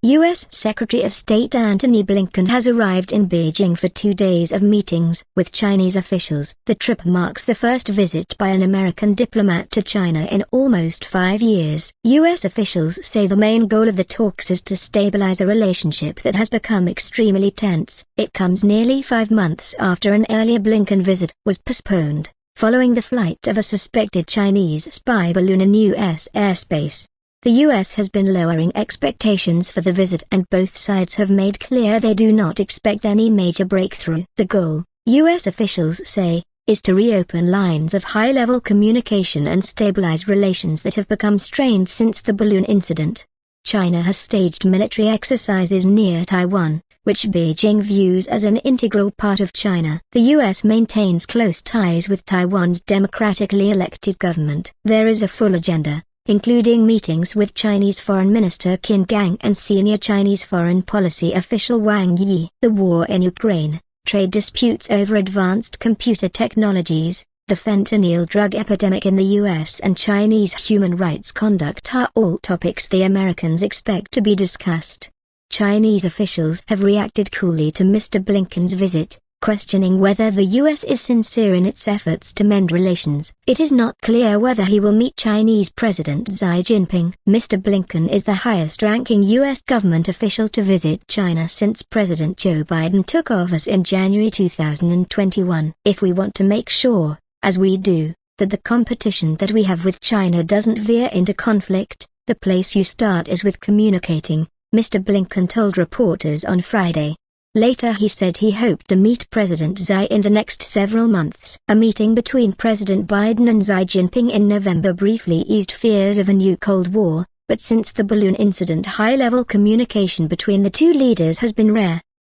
U.S. Secretary of State Antony Blinken has arrived in Beijing for 2 days of meetings with Chinese officials. The trip marks the first visit by an American diplomat to China in almost 5 years. U.S. officials say the main goal of the talks is to stabilize a relationship that has become extremely tense. It comes nearly 5 months after an earlier Blinken visit was postponed, following the flight of a suspected Chinese spy balloon in U.S. airspace. The U.S. has been lowering expectations for the visit and both sides have made clear they do not expect any major breakthrough. The goal, U.S. officials say, is to reopen lines of high-level communication and stabilize relations that have become strained since the balloon incident. China has staged military exercises near Taiwan, which Beijing views as an integral part of China. The U.S. maintains close ties with Taiwan's democratically elected government. There is a full agenda, including meetings with Chinese Foreign Minister Qin Gang and senior Chinese foreign policy official Wang Yi. The war in Ukraine, trade disputes over advanced computer technologies, the fentanyl drug epidemic in the U.S. and Chinese human rights conduct are all topics the Americans expect to be discussed. Chinese officials have reacted coolly to Mr. Blinken's visit, questioning whether the U.S. is sincere in its efforts to mend relations. It is not clear whether he will meet Chinese President Xi Jinping. Mr. Blinken is the highest-ranking U.S. government official to visit China since President Joe Biden took office in January 2021. If we want to make sure, as we do, that the competition that we have with China doesn't veer into conflict, the place you start is with communicating, Mr. Blinken told reporters on Friday. Later he said he hoped to meet President Xi in the next several months. A meeting between President Biden and Xi Jinping in November briefly eased fears of a new Cold War, but since the balloon incident high-level communication between the two leaders has been rare.